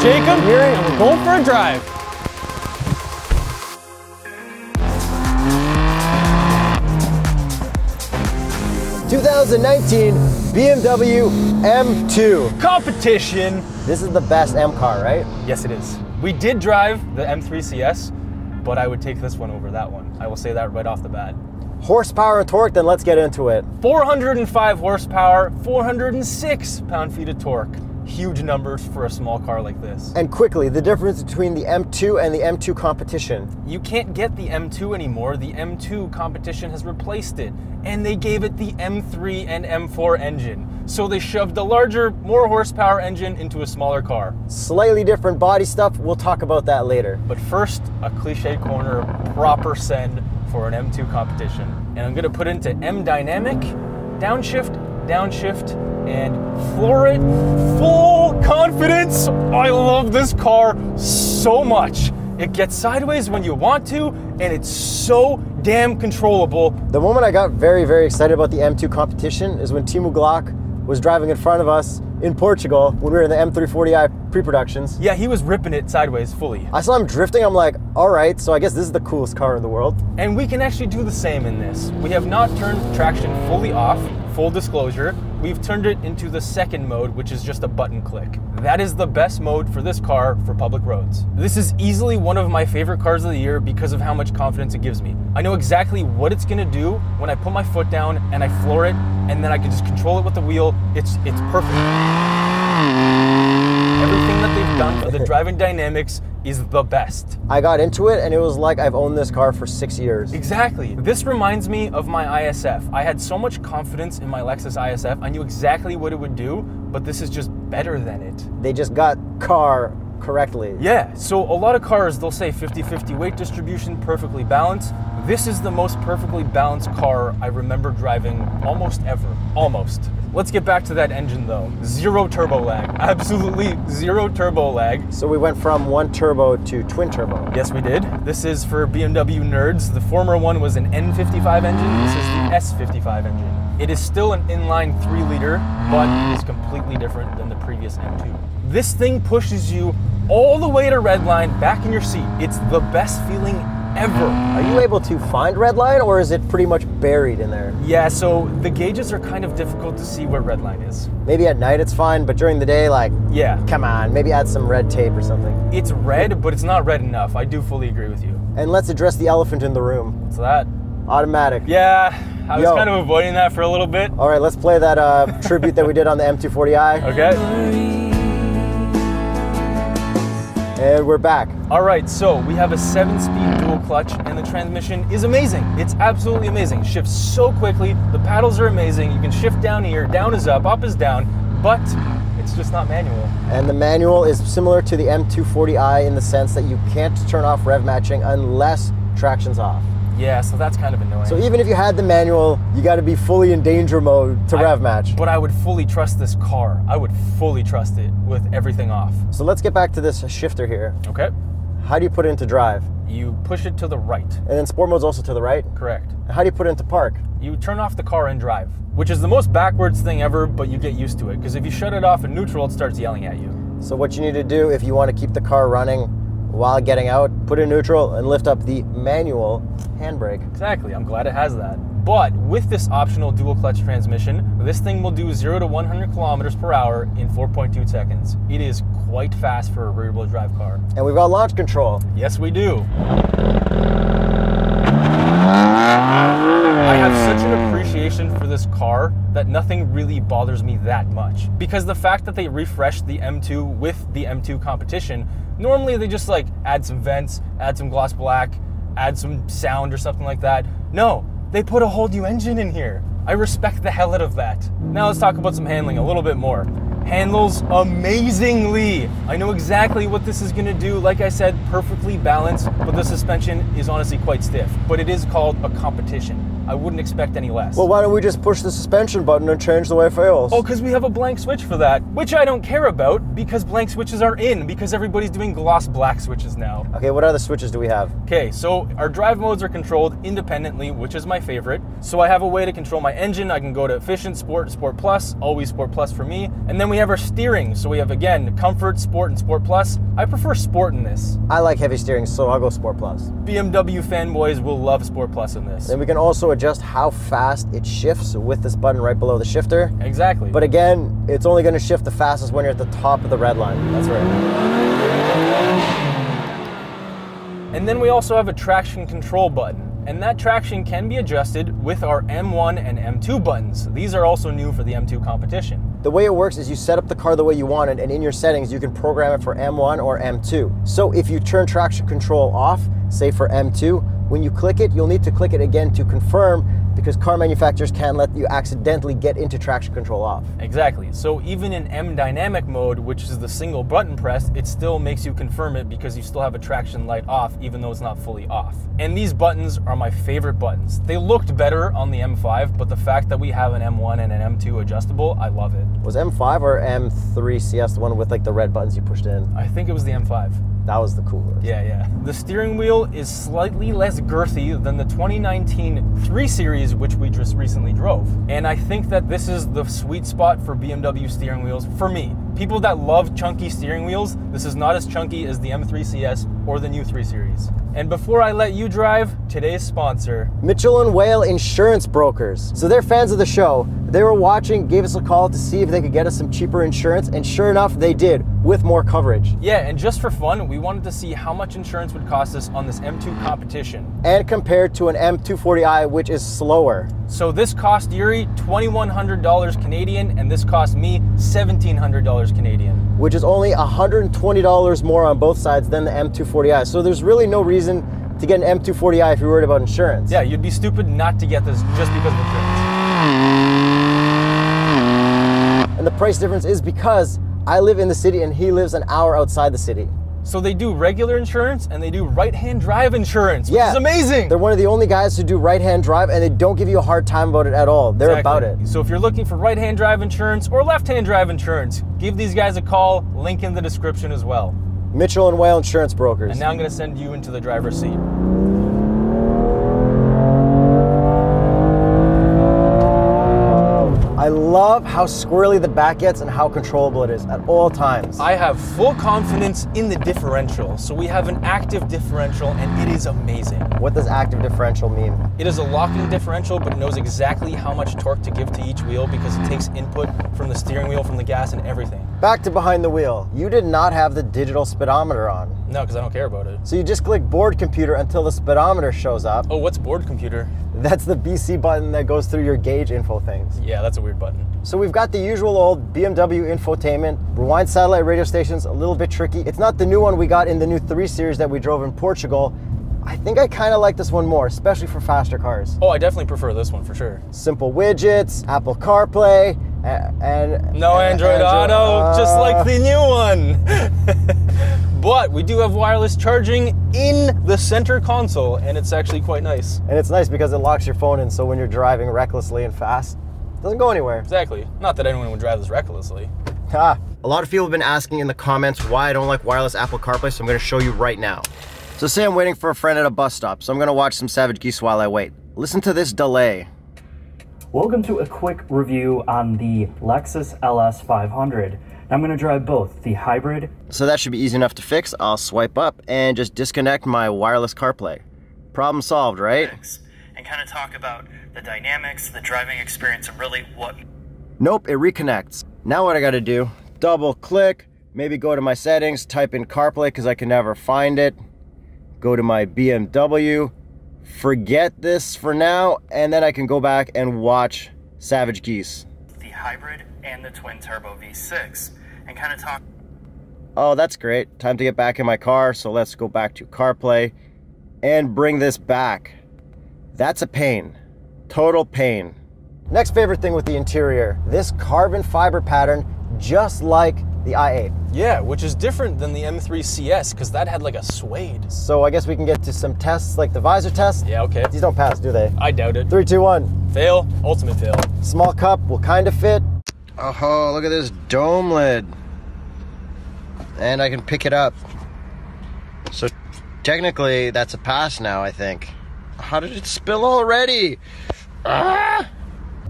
Jacob, Yuri, and we're going for a drive. '19 BMW M2 Competition. This is the best M car, right? Yes, it is. We did drive the M3 CS, but I would take this one over that one. I will say that right off the bat. Horsepower and torque, then let's get into it. 405 horsepower, 406 pound-feet of torque. Huge numbers for a small car like this. And quickly, the difference between the M2 and the M2 Competition. You can't get the M2 anymore. The M2 Competition has replaced it, and they gave it the M3 and M4 engine. So they shoved a larger, more horsepower engine into a smaller car. Slightly different body stuff, we'll talk about that later. But first, a cliche corner, proper send for an M2 Competition. And I'm gonna put into M Dynamic, downshift, and floor it, full confidence. I love this car so much. It gets sideways when you want to, and it's so damn controllable. The moment I got very, very excited about the M2 Competition is when Timo Glock was driving in front of us in Portugal when we were in the M340i pre-productions. Yeah, he was ripping it sideways fully. I saw him drifting, I'm like, all right, so I guess this is the coolest car in the world. And we can actually do the same in this. We have not turned traction fully off, full disclosure. We've turned it into the second mode, which is just a button click. That is the best mode for this car for public roads. This is easily one of my favorite cars of the year because of how much confidence it gives me. I know exactly what it's gonna do when I put my foot down and I floor it, and then I can just control it with the wheel. It's perfect. Everything that they've done for the driving dynamics is the best. I got into it and it was like I've owned this car for 6 years. Exactly. This reminds me of my ISF. I had so much confidence in my Lexus ISF. I knew exactly what it would do, but this is just better than it. They just got car correctly. Yeah, so a lot of cars, they'll say 50-50 weight distribution, perfectly balanced. This is the most perfectly balanced car I remember driving almost ever. Almost. Let's get back to that engine though. Zero turbo lag. Absolutely zero turbo lag. So we went from one turbo to twin turbo. Yes, we did. This is for BMW nerds. The former one was an N55 engine. This is the S55 engine. It is still an inline 3-liter, but it is completely different than the previous M2. This thing pushes you all the way to redline, back in your seat. It's the best feeling ever. Are you able to find redline, or is it pretty much buried in there? Yeah, so the gauges are kind of difficult to see where redline is. Maybe at night it's fine, but during the day, like, yeah, come on, maybe add some red tape or something. It's red, but it's not red enough. I do fully agree with you. And let's address the elephant in the room. What's that? Automatic. Yeah, I was kind of avoiding that for a little bit. All right, let's play that tribute that we did on the M240i. Okay. And we're back. All right, so we have a 7-speed dual clutch and the transmission is amazing. It's absolutely amazing. Shifts so quickly. The paddles are amazing. You can shift down here, down is up is down, but it's just not manual. And the manual is similar to the M240i in the sense that you can't turn off rev matching unless traction's off. Yeah, so that's kind of annoying. So even if you had the manual, you got to be fully in danger mode to rev match. But I would fully trust this car. I would fully trust it with everything off. So let's get back to this shifter here. Okay. How do you put it into drive? You push it to the right. And then sport mode's also to the right? Correct. How do you put it into park? You turn off the car and drive, which is the most backwards thing ever, but you get used to it. Because if you shut it off in neutral, it starts yelling at you. So what you need to do if you want to keep the car running while getting out, put it in neutral and lift up the manual handbrake. Exactly, I'm glad it has that. But with this optional dual clutch transmission, this thing will do 0 to 100 kilometers per hour in 4.2 seconds. It is quite fast for a rear-wheel drive car. And we've got launch control. Yes, we do. I have such an appreciation for this car that nothing really bothers me that much. Because the fact that they refreshed the M2 with the M2 Competition, normally they just like add some vents, add some gloss black, add some sound or something like that. No, they put a whole new engine in here. I respect the hell out of that. Now let's talk about some handling a little bit more. Handles amazingly. I know exactly what this is gonna do. Like I said, perfectly balanced, but the suspension is honestly quite stiff. But it is called a competition. I wouldn't expect any less. Well, why don't we just push the suspension button and change the way it feels? Oh, because we have a blank switch for that, which I don't care about because blank switches are in, because everybody's doing gloss black switches now. Okay, what other switches do we have? Okay, so our drive modes are controlled independently, which is my favorite. So I have a way to control my engine. I can go to efficient, sport, sport plus, always sport plus for me. And then we have our steering. So we have, again, comfort, sport, and sport plus. I prefer sport in this. I like heavy steering, so I'll go sport plus. BMW fanboys will love sport plus in this. Then we can also adjust how fast it shifts with this button right below the shifter. Exactly. But again, it's only going to shift the fastest when you're at the top of the red line. That's right. And then we also have a traction control button. And that traction can be adjusted with our M1 and M2 buttons. These are also new for the M2 Competition. The way it works is you set up the car the way you want it, and in your settings, you can program it for M1 or M2. So if you turn traction control off, say for M2, when you click it, you'll need to click it again to confirm, because car manufacturers can't let you accidentally get into traction control off. Exactly. So even in M dynamic mode, which is the single button press, it still makes you confirm it because you still have a traction light off, even though it's not fully off. And these buttons are my favorite buttons. They looked better on the M5, but the fact that we have an M1 and an M2 adjustable, I love it. Was M5 or M3 CS the one with like the red buttons you pushed in? I think it was the M5. That was the coolest. Yeah. The steering wheel is slightly less girthy than the 2019 3 Series, which we just recently drove. And I think that this is the sweet spot for BMW steering wheels for me. People that love chunky steering wheels, this is not as chunky as the M3 CS or the new 3 Series. And before I let you drive, today's sponsor, Mitchell & Whale Insurance Brokers. So they're fans of the show. They were watching, gave us a call to see if they could get us some cheaper insurance, and sure enough, they did, with more coverage. Yeah, and just for fun, we wanted to see how much insurance would cost us on this M2 Competition. And compared to an M240i, which is slower. So this cost Yuri $2,100 Canadian, and this cost me $1,700 Canadian. Which is only $120 more on both sides than the M240i. So there's really no reason to get an M240i if you're worried about insurance. Yeah, you'd be stupid not to get this just because of insurance. And the price difference is because I live in the city and he lives an hour outside the city. So they do regular insurance and they do right-hand drive insurance, which is amazing. They're one of the only guys who do right-hand drive, and they don't give you a hard time about it at all. They're about it. So if you're looking for right-hand drive insurance or left-hand drive insurance, give these guys a call, link in the description as well. Mitchell & Whale Insurance Brokers. And now I'm gonna send you into the driver's seat. I love how squirrely the back gets and how controllable it is at all times. I have full confidence in the differential. So we have an active differential and it is amazing. What does active differential mean? It is a locking differential, but knows exactly how much torque to give to each wheel because it takes input from the steering wheel, from the gas, and everything. Back to behind the wheel. You did not have the digital speedometer on. No, because I don't care about it. So you just click board computer until the speedometer shows up. Oh, what's board computer? That's the BC button that goes through your gauge info things. Yeah, that's a weird button. So we've got the usual old BMW infotainment. Rewind satellite radio stations, a little bit tricky. It's not the new one we got in the new 3 Series that we drove in Portugal. I think I kind of like this one more, especially for faster cars. Oh, I definitely prefer this one for sure. Simple widgets, Apple CarPlay, and no Android Auto, just like the new one. But we do have wireless charging in the center console, and it's actually quite nice. And it's nice because it locks your phone in, so when you're driving recklessly and fast, it doesn't go anywhere. Exactly. Not that anyone would drive this recklessly. A lot of people have been asking in the comments why I don't like wireless Apple CarPlay, so I'm going to show you right now. So say I'm waiting for a friend at a bus stop, so I'm going to watch some Savage Geese while I wait. Listen to this delay. Welcome to a quick review on the Lexus LS 500. I'm going to drive both the hybrid. So that should be easy enough to fix. I'll swipe up and just disconnect my wireless CarPlay. Problem solved, right? And kind of talk about the dynamics, the driving experience, and really what... Nope, it reconnects. Now what I got to do, double click, maybe go to my settings, type in CarPlay because I can never find it. Go to my BMW, forget this for now, and then I can go back and watch Savage Geese. The hybrid and the twin turbo V6, and kind of talk... Oh, that's great. Time to get back in my car, so let's go back to CarPlay and bring this back. That's a pain. Total pain. Next favorite thing with the interior, this carbon fiber pattern, just like the i8. Yeah, which is different than the M3 CS because that had like a suede. So I guess we can get to some tests like the visor test. Yeah, okay. These don't pass, do they? I doubt it. 3, 2, 1. Fail, ultimate fail. Small cup will kind of fit. Oh, look at this dome lid. And I can pick it up. So technically that's a pass now, I think. How did it spill already? Ah!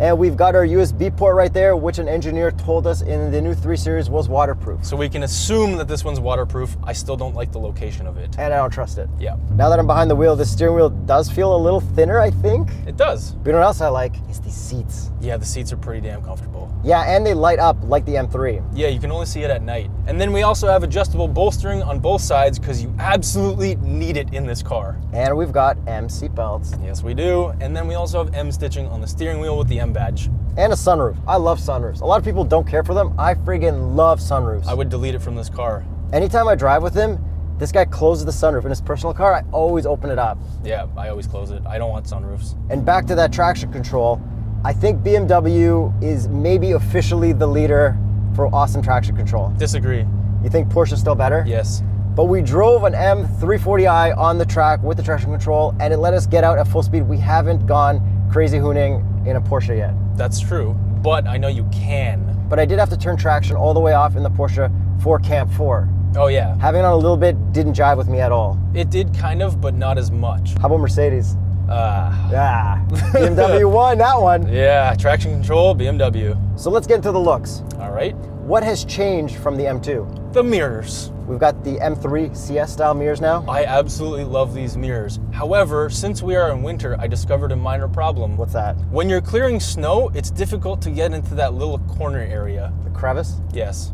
And we've got our USB port right there, which an engineer told us in the new 3 Series was waterproof. So we can assume that this one's waterproof. I still don't like the location of it. And I don't trust it. Yeah. Now that I'm behind the wheel, the steering wheel does feel a little thinner, I think. It does. But you know what else I like? Is these seats. Yeah, the seats are pretty damn comfortable. Yeah, and they light up like the M3. Yeah, you can only see it at night. And then we also have adjustable bolstering on both sides because you absolutely need it in this car. And we've got M seat belts. Yes, we do. And then we also have M stitching on the steering wheel with the M badge. And a sunroof. I love sunroofs. A lot of people don't care for them. I friggin' love sunroofs. I would delete it from this car. Anytime I drive with him, this guy closes the sunroof. In his personal car, I always open it up. Yeah, I always close it. I don't want sunroofs. And back to that traction control, I think BMW is maybe officially the leader for awesome traction control. Disagree. You think Porsche's still better? Yes. But we drove an M340i on the track with the traction control, and it let us get out at full speed. We haven't gone crazy hooning in a Porsche yet. That's true, but I know you can. But I did have to turn traction all the way off in the Porsche for Camp 4. Oh yeah. Having it on a little bit didn't jive with me at all. It did kind of, but not as much. How about Mercedes? Yeah, BMW won that one. Yeah, traction control, BMW. So let's get into the looks. All right. What has changed from the M2? The mirrors. We've got the M3 CS style mirrors now. I absolutely love these mirrors. However, since we are in winter, I discovered a minor problem. What's that? When you're clearing snow, it's difficult to get into that little corner area. The crevice? Yes.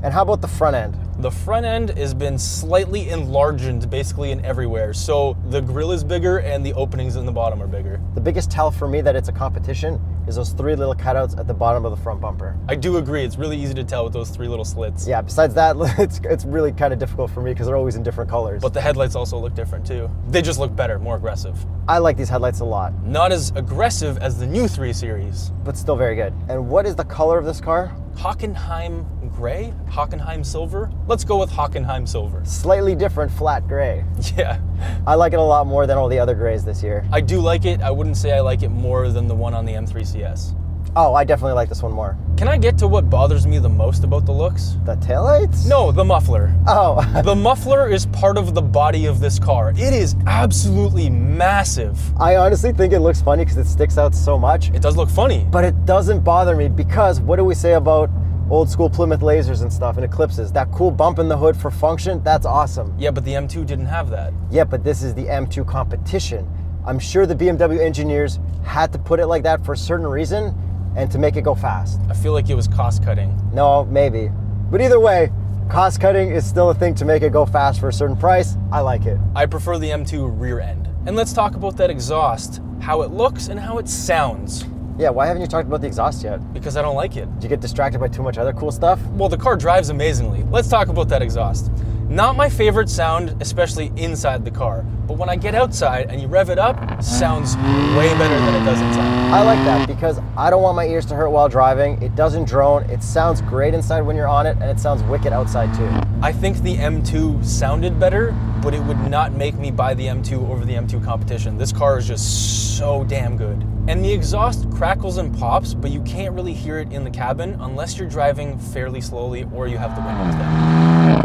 And how about the front end? The front end has been slightly enlarged basically in everywhere. So the grille is bigger and the openings in the bottom are bigger. The biggest tell for me that it's a competition is those 3 little cutouts at the bottom of the front bumper. I do agree. It's really easy to tell with those 3 little slits. Yeah, besides that, it's really kind of difficult for me because they're always in different colors. But the headlights also look different too. They just look better, more aggressive. I like these headlights a lot. Not as aggressive as the new 3 Series. But still very good. And what is the color of this car? Hockenheim gray? Hockenheim silver? Let's go with Hockenheim silver. Slightly different flat gray. Yeah. I like it a lot more than all the other grays this year. I do like it. I wouldn't say I like it more than the one on the M3 CS. Oh, I definitely like this one more. Can I get to what bothers me the most about the looks? The taillights? No, the muffler. Oh. The muffler is part of the body of this car. It is absolutely massive. I honestly think it looks funny because it sticks out so much. It does look funny. But it doesn't bother me because what do we say about old school Plymouth lasers and stuff and Eclipses? That cool bump in the hood for function, that's awesome. Yeah, but the M2 didn't have that. Yeah, but this is the M2 Competition. I'm sure the BMW engineers had to put it like that for a certain reason and to make it go fast. I feel like it was cost cutting. No, maybe. But either way, cost cutting is still a thing to make it go fast for a certain price. I like it. I prefer the M2 rear end. And let's talk about that exhaust, how it looks and how it sounds. Yeah, why haven't you talked about the exhaust yet? Because I don't like it. Did you get distracted by too much other cool stuff? Well, the car drives amazingly. Let's talk about that exhaust. Not my favorite sound, especially inside the car. But when I get outside and you rev it up, sounds way better than it does inside. I like that because I don't want my ears to hurt while driving. It doesn't drone. It sounds great inside when you're on it, and it sounds wicked outside too. I think the M2 sounded better, but it would not make me buy the M2 over the M2 Competition. This car is just so damn good. And the exhaust crackles and pops, but you can't really hear it in the cabin unless you're driving fairly slowly or you have the windows down.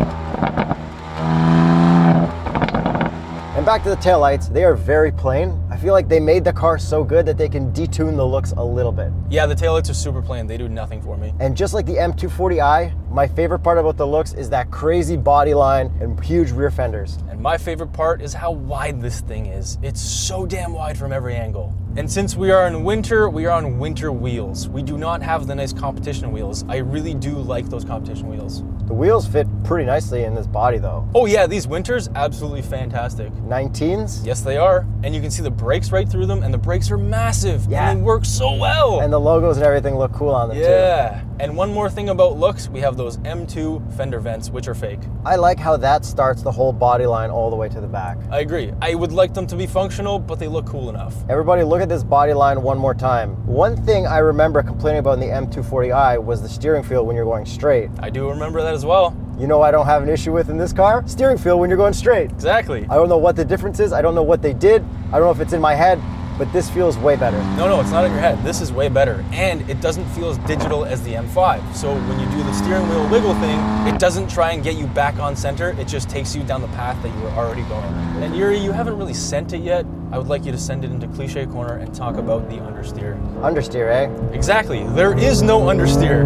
And back to the taillights, they are very plain. I feel like they made the car so good that they can detune the looks a little bit. Yeah, the taillights are super plain. They do nothing for me. And just like the M240i, my favorite part about the looks is that crazy body line and huge rear fenders. And my favorite part is how wide this thing is. It's so damn wide from every angle. And since we are in winter, we are on winter wheels. We do not have the nice competition wheels. I really do like those competition wheels. The wheels fit pretty nicely in this body though. Oh yeah, these winters, absolutely fantastic. 19s? Yes, they are. And you can see the brakes right through them, and the brakes are massive. Yeah. And they work so well. And the logos and everything look cool on them too. Yeah. And one more thing about looks, we have those M2 Fender Vents, which are fake. I like how that starts the whole body line all the way to the back. I agree. I would like them to be functional, but they look cool enough. Everybody look at this body line one more time. One thing I remember complaining about in the M240i was the steering feel when you're going straight. I do remember that as well. You know I don't have an issue with in this car? Steering feel when you're going straight. Exactly. I don't know what the difference is. I don't know what they did. I don't know if it's in my head, but this feels way better. No, it's not in your head. This is way better. And it doesn't feel as digital as the M5. So when you do the steering wheel wiggle thing, it doesn't try and get you back on center. It just takes you down the path that you were already going. And Yuri, you haven't really sent it yet. I would like you to send it into Cliche Corner and talk about the understeer. Understeer, eh? Exactly. There is no understeer.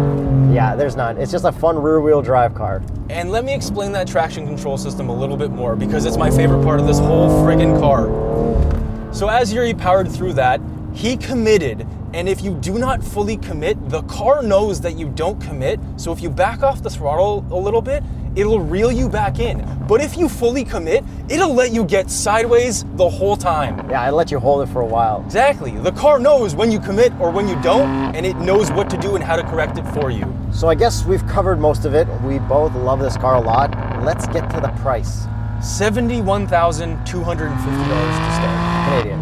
Yeah, there's none. It's just a fun rear-wheel drive car. And let me explain that traction control system a little bit more because it's my favorite part of this whole friggin' car. So as Yuri powered through that, he committed, and if you do not fully commit, the car knows that you don't commit, so if you back off the throttle a little bit, it'll reel you back in. But if you fully commit, it'll let you get sideways the whole time. Yeah, I let you hold it for a while. Exactly. The car knows when you commit or when you don't, and it knows what to do and how to correct it for you. So I guess we've covered most of it. We both love this car a lot. Let's get to the price. $71,250 to start. Canadian.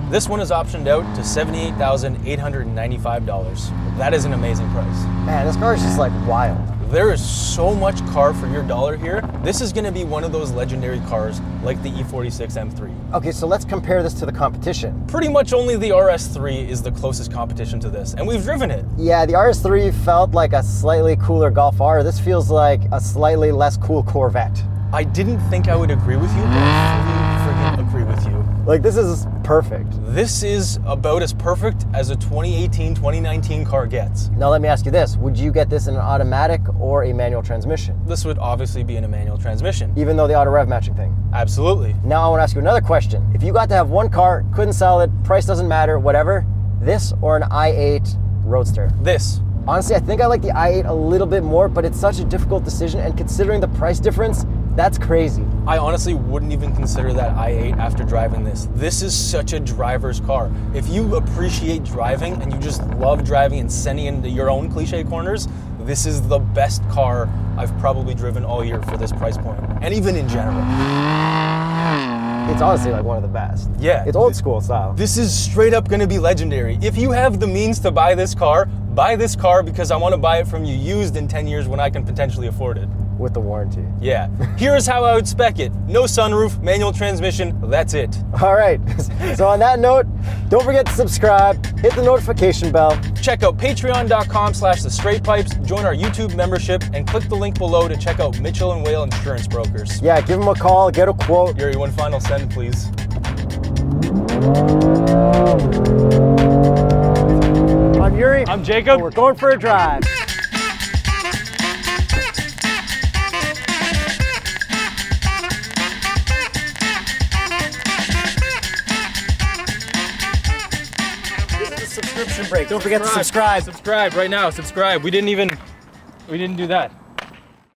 This one is optioned out to $78,895. That is an amazing price. Man, this car is just like wild. There is so much car for your dollar here. This is gonna be one of those legendary cars like the E46 M3. Okay, so let's compare this to the competition. Pretty much only the RS3 is the closest competition to this, and we've driven it. Yeah, the RS3 felt like a slightly cooler Golf R. This feels like a slightly less cool Corvette. I didn't think I would agree with you, but I fully freaking agree with you. Like, this is perfect. This is about as perfect as a 2018, 2019 car gets. Now let me ask you this. Would you get this in an automatic or a manual transmission? This would obviously be in a manual transmission. Even though the auto rev matching thing? Absolutely. Now I want to ask you another question. If you got to have one car, couldn't sell it, price doesn't matter, whatever, this or an i8 Roadster? This. Honestly, I think I like the i8 a little bit more, but it's such a difficult decision, and considering the price difference, that's crazy. I honestly wouldn't even consider that i8 after driving this. This is such a driver's car. If you appreciate driving and you just love driving and sending into your own cliche corners, this is the best car I've probably driven all year for this price point, and even in general. It's honestly like one of the best. Yeah. It's old school style. This is straight up gonna be legendary. If you have the means to buy this car because I wanna buy it from you used in 10 years when I can potentially afford it. With the warranty. Yeah. Here's how I would spec it. No sunroof, manual transmission, that's it. All right, so on that note, don't forget to subscribe, hit the notification bell. Check out patreon.com/TheStraightPipes, join our YouTube membership, and click the link below to check out Mitchell & Whale Insurance Brokers. Yeah, give them a call, get a quote. Yuri, one final send, please. I'm Yuri. I'm Jacob. We're going for a drive. Subscription break. Don't forget to subscribe. Subscribe right now. Subscribe. We didn't do that.